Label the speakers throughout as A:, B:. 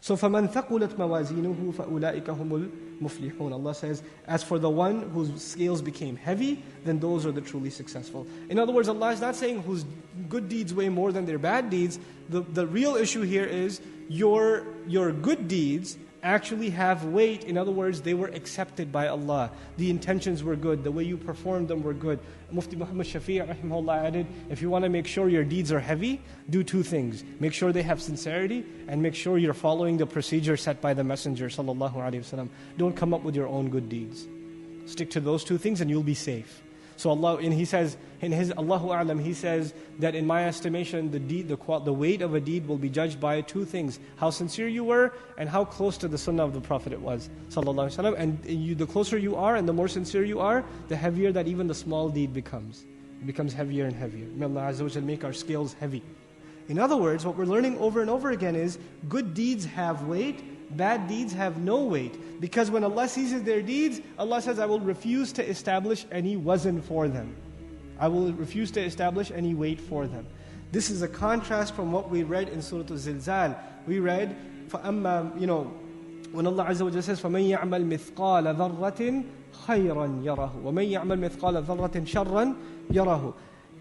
A: So فَمَنْ ثَقُلَتْ مَوَازِينُهُ فَأُولَٰئِكَ هُمُ الْمُفْلِحُونَ. Allah says, as for the one whose scales became heavy, then those are the truly successful. In other words, Allah is not saying whose good deeds weigh more than their bad deeds. The real issue here is your good deeds actually have weight. In other words, they were accepted by Allah. The intentions were good. The way you performed them were good. Mufti Muhammad Shafi' rahimahullah added, if you want to make sure your deeds are heavy, do two things. Make sure they have sincerity, and make sure you're following the procedure set by the Messenger sallallahu alaihi wasallam. Don't come up with your own good deeds. Stick to those two things and you'll be safe. So Allah, and He says, in His Allahu A'lam, He says that in my estimation, the weight of a deed will be judged by two things: how sincere you were, and how close to the Sunnah of the Prophet it was, sallallahu alaihi wasallam. And the closer you are, and the more sincere you are, the heavier that even the small deed becomes. It becomes heavier and heavier. May Allah Azza wa Jal make our scales heavy. In other words, what we're learning over and over again is good deeds have weight. Bad deeds have no weight. Because when Allah seizes their deeds, Allah says, I will refuse to establish any wazn for them. I will refuse to establish any weight for them. This is a contrast from what we read in Surah Al-Zilzal. We read, فَأَمَّا, when Allah Azza wa Jalla says, فَمَنْ يَعْمَلْ مِثْقَالَ ذَرَّةٍ خَيْرًا يَرَهُ وَمَنْ يَعْمَلْ مِثْقَالَ ذَرَّةٍ شَرًّا يَرَهُ.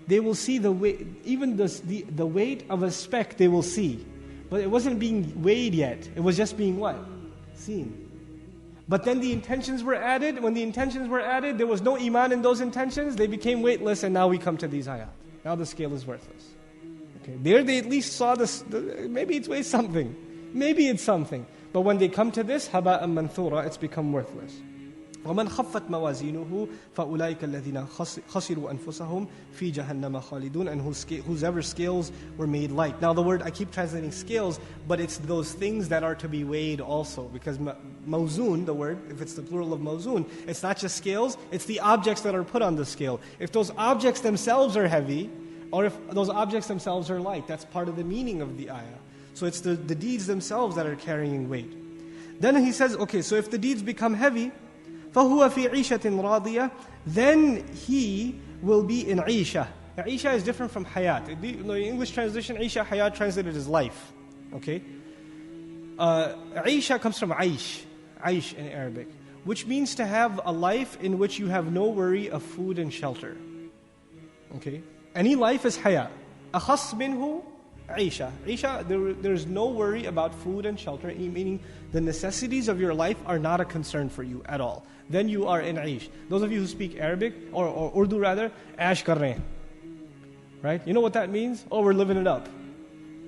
A: They will see the weight, even the weight of a speck they will see. But it wasn't being weighed yet. It was just being what? Seen. But then the intentions were added. When the intentions were added, there was no iman in those intentions. They became weightless, and now we come to these ayat. Now the scale is worthless. Okay, there they at least saw this. Maybe it weighs something. Maybe it's something. But when they come to this, haba'an manthura, it's become worthless. وَمَنْ خَفَّتْ مَوَازِينُهُ فَأُولَٰئِكَ الَّذِينَ خَسِرُوا أَنفُسَهُمْ فِي جَهَنَّمَ خَالِدُونَ. And whosever scales were made light. Now the word, I keep translating scales, but it's those things that are to be weighed also. Because mawzoon, the word, if it's the plural of mawzoon, it's not just scales, it's the objects that are put on the scale. If those objects themselves are heavy, or if those objects themselves are light, that's part of the meaning of the ayah. So it's the deeds themselves that are carrying weight. Then he says, okay, so if the deeds become heavy, فَهُوَ فِي عِيشَةٍ رَاضِيَةٍ, then he will be in Isha. Now, Isha is different from Hayat. The English translation, Isha, Hayat translated as life. Okay? Isha comes from Aish in Arabic, which means to have a life in which you have no worry of food and shelter. Okay? Any life is Hayat. أَخَصْ مِنْهُ Isha. Isha, there's no worry about food and shelter, meaning the necessities of your life are not a concern for you at all. Then you are in Aish. Those of you who speak Arabic, or Urdu rather, Aish kar rahe hain. Right? You know what that means? Oh, we're living it up.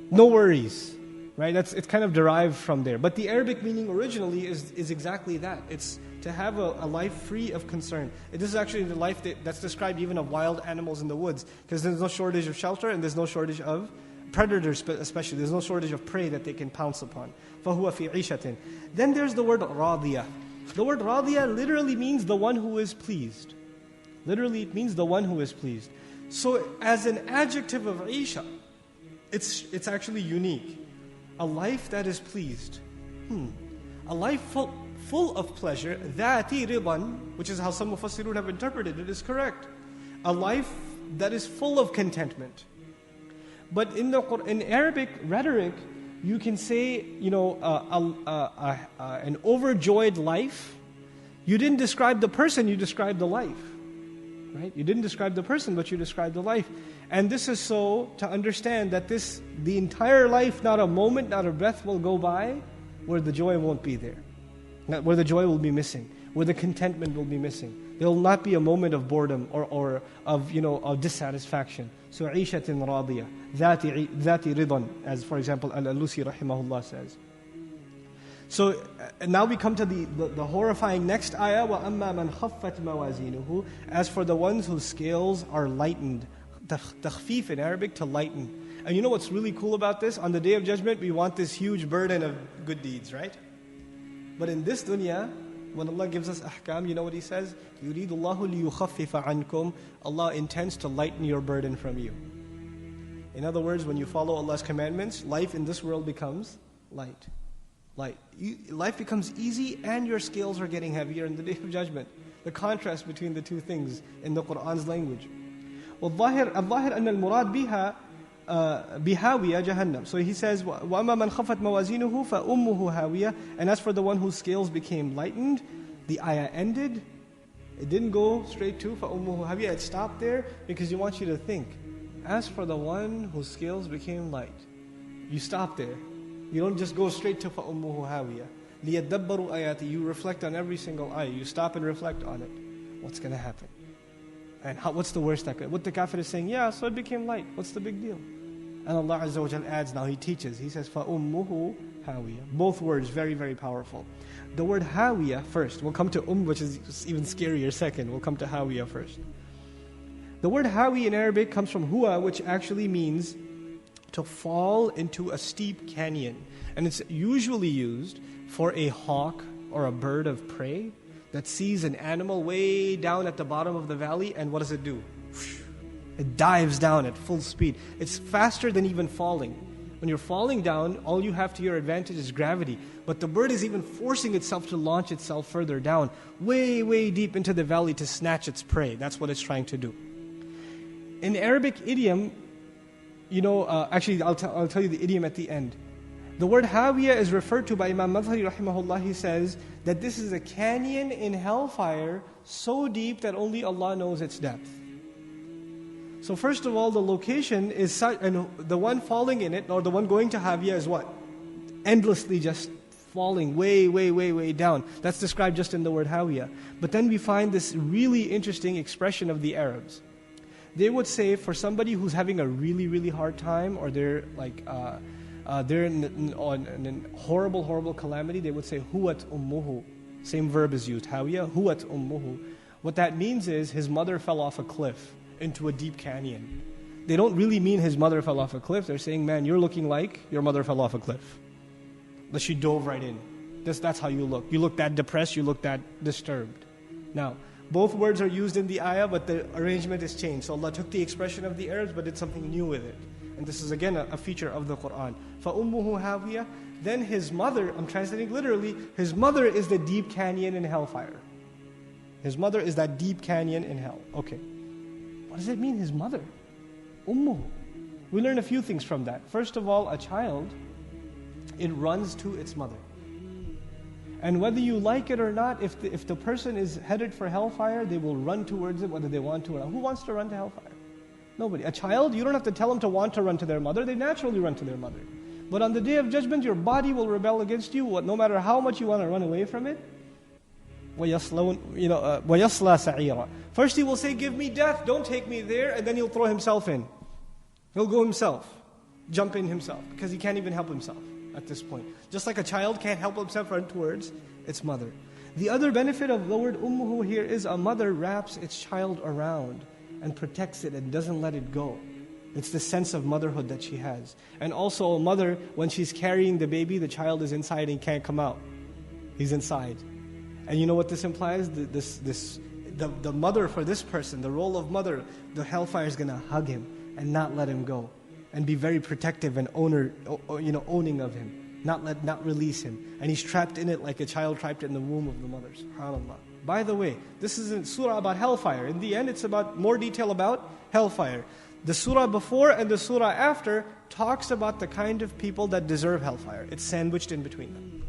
A: No worries. Right? It's kind of derived from there. But the Arabic meaning originally is exactly that. It's to have a life free of concern. This is actually the life that's described even of wild animals in the woods, because there's no shortage of shelter and there's no shortage of predators, especially. There's no shortage of prey that they can pounce upon. فَهُوَ فِي عِيشَةٍ. Then there's the word radiyah. The word radiyah literally means the one who is pleased. Literally it means the one who is pleased. So as an adjective of Isha, it's actually unique. A life that is pleased. A life full of pleasure. ذَاتِ رِضًا, which is how some Mufassirun have interpreted it, is correct. A life that is full of contentment. But in Arabic rhetoric, you can say, an overjoyed life. You didn't describe the person, you described the life. Right? You didn't describe the person, but you described the life. And this is so to understand that the entire life, not a moment, not a breath will go by where the joy won't be there. Where the joy will be missing. Where the contentment will be missing. There will not be a moment of boredom or of dissatisfaction. So عِيشَةٍ رَاضِيَةٍ ذَاتِ رِضًا, as for example Al-Alusi rahimahullah says. So now we come to the horrifying next ayah, وَأَمَّا مَنْ خَفَّتْ مَوَازِينُهُ. As for the ones whose scales are lightened. Takhfif in Arabic, to lighten. And you know what's really cool about this? On the Day of Judgment, we want this huge burden of good deeds, right? But in this dunya, when Allah gives us ahkam, you know what He says? يُرِيدُ اللَّهُ لِيُخَفِّفَ عَنْكُمْ. Allah intends to lighten your burden from you. In other words, when you follow Allah's commandments, life in this world becomes light. Life becomes easy and your scales are getting heavier in the Day of Judgment. The contrast between the two things in the Qur'an's language. وَالظَّاهِرْ أَنَّ الْمُرَادْ بِهَا بِهَاوِيَةٍ جَهَنَّمَ. So he says, وَأَمَّا مَنْ خَفَتْ مَوَازِينُهُ فَأُمُّهُ هَاوِيَةٌ. And as for the one whose scales became lightened, the ayah ended. It didn't go straight to فَأُمُّهُ هَاوِيَةٌ. It stopped there because he wants you to think. As for the one whose scales became light, you stop there. You don't just go straight to فَأُمُّهُ هَاوِيَةٌ. لِيَدَّبَّرُوا آيَاتِهِ. You reflect on every single ayah. You stop and reflect on it. What's going to happen? And what's the worst that could? What the kafir is saying, yeah, so it became light. What's the big deal? And Allah Azza wa Jal adds now, He teaches. He says, فَأُمُّهُ هَاوِيَةٌ. Both words, very, very powerful. The word hawiyah first. We'll come to which is even scarier second. We'll come to hawiyah first. The word hawi in Arabic comes from huwa, which actually means to fall into a steep canyon. And it's usually used for a hawk or a bird of prey that sees an animal way down at the bottom of the valley, and what does it do? It dives down at full speed. It's faster than even falling. When you're falling down, all you have to your advantage is gravity. But the bird is even forcing itself to launch itself further down, way, way deep into the valley to snatch its prey. That's what it's trying to do. In Arabic idiom, actually I'll tell you the idiom at the end. The word hawiyah is referred to by Imam Madhari rahimahullah. He says that this is a canyon in hellfire so deep that only Allah knows its depth. So first of all, the location is such, and the one falling in it, or the one going to hawiyah is what? Endlessly just falling way, way, way, way down. That's described just in the word hawiyah. But then we find this really interesting expression of the Arabs. They would say for somebody who's having a really, really hard time, or they're in horrible, horrible calamity, they would say, huwat ummuhu. Same verb is used, hawiyah, huwat ummuhu. What that means is his mother fell off a cliff into a deep canyon. They don't really mean his mother fell off a cliff. They're saying, man, you're looking like your mother fell off a cliff. But she dove right in. That's how you look. You look that depressed, you look that disturbed. Now, both words are used in the ayah, but the arrangement is changed. So Allah took the expression of the Arabs, but did something new with it. And this is again a feature of the Qur'an. فَأُمُّهُ هَاوِيَةٌ. Then his mother, I'm translating literally, his mother is the deep canyon in hellfire. His mother is that deep canyon in hell. Okay. What does it mean, his mother? Ummuhu. We learn a few things from that. First of all, a child, it runs to its mother. And whether you like it or not, if the person is headed for hellfire, they will run towards it whether they want to or not. Who wants to run to hellfire? Nobody. A child, you don't have to tell them to want to run to their mother. They naturally run to their mother. But on the Day of Judgment, your body will rebel against you. No matter how much you want to run away from it. وَيَصْلَى سَعِيرًا. First he will say, give me death, don't take me there. And then he'll throw himself in. He'll go himself. Jump in himself. Because he can't even help himself at this point. Just like a child can't help himself run towards its mother. The other benefit of the word ummuhu here is a mother wraps its child around and protects it and doesn't let it go. It's the sense of motherhood that she has. And also a mother, when she's carrying the baby, the child is inside and can't come out. He's inside. And you know what this implies? The mother for this person, the role of mother, the hellfire is going to hug him and not let him go. And be very protective and owning of him. Not release him. And he's trapped in it like a child trapped in the womb of the mother. SubhanAllah. By the way, this is a surah about hellfire. In the end, it's about more detail about hellfire. The surah before and the surah after talks about the kind of people that deserve hellfire. It's sandwiched in between them.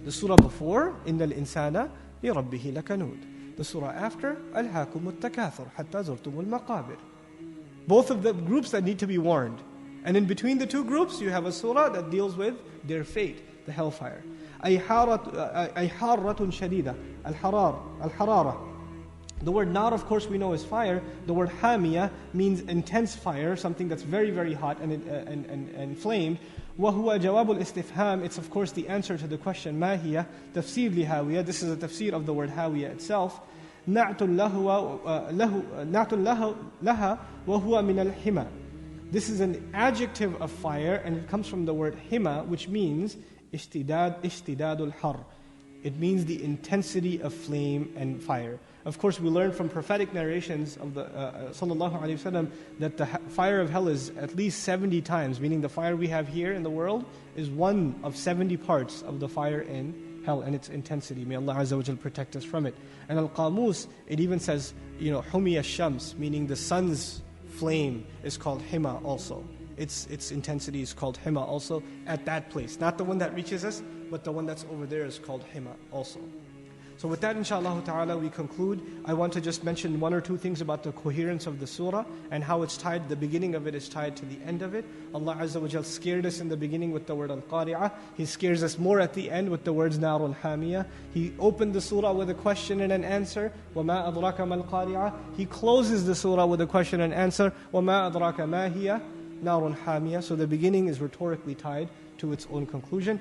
A: The surah before, إِنَّ الْإِنسَانَ لِرَبِّهِ لَكَنُودٌ. The surah after, أَلْهَاكُمُ التَّكَاثُرُ حَتَّى زُرْتُمُ الْمَقَابِرِ. Both of the groups that need to be warned. And in between the two groups, you have a surah that deals with their fate, the hellfire. أي حارة شديدة. الحرارة. The word nar, of course, we know is fire. The word hamiyah means intense fire, something that's very, very hot and inflamed. وهو جواب الاستفهام. It's of course the answer to the question ما هي تفسير لهاوية. This is a tafsir of the word hawiyah itself. نعت لها وهو من الحمى. This is an adjective of fire, and it comes from the word hima, which means اشتداد الحر. It means the intensity of flame and fire. Of course, we learn from prophetic narrations of the sallallahu alaihi wasallam that the fire of hell is at least 70 times, meaning the fire we have here in the world is one of 70 parts of the fire in hell and its intensity. May Allah Azza wa Jal protect us from it. And Al-Qamus, it even says, Humiya Shams, meaning the sun's flame is called hima also. its intensity is called hima also at that place. Not the one that reaches us, but the one that's over there is called hima also. So with that, inshallah ta'ala, we conclude. I want to just mention one or two things about the coherence of the surah and how it's tied, the beginning of it is tied to the end of it. Allah Azza wa Jal scared us in the beginning with the word al-qari'ah. He scares us more at the end with the words narun hamiyah. He opened the surah with a question and an answer. وَمَا أَدْرَاكَ مَا الْقَارِعَةُ. He closes the surah with a question and answer. وَمَا أَدْرَاكَ مَا هِيَ نَارٌ حَامِيَةٌ. So the beginning is rhetorically tied to its own conclusion.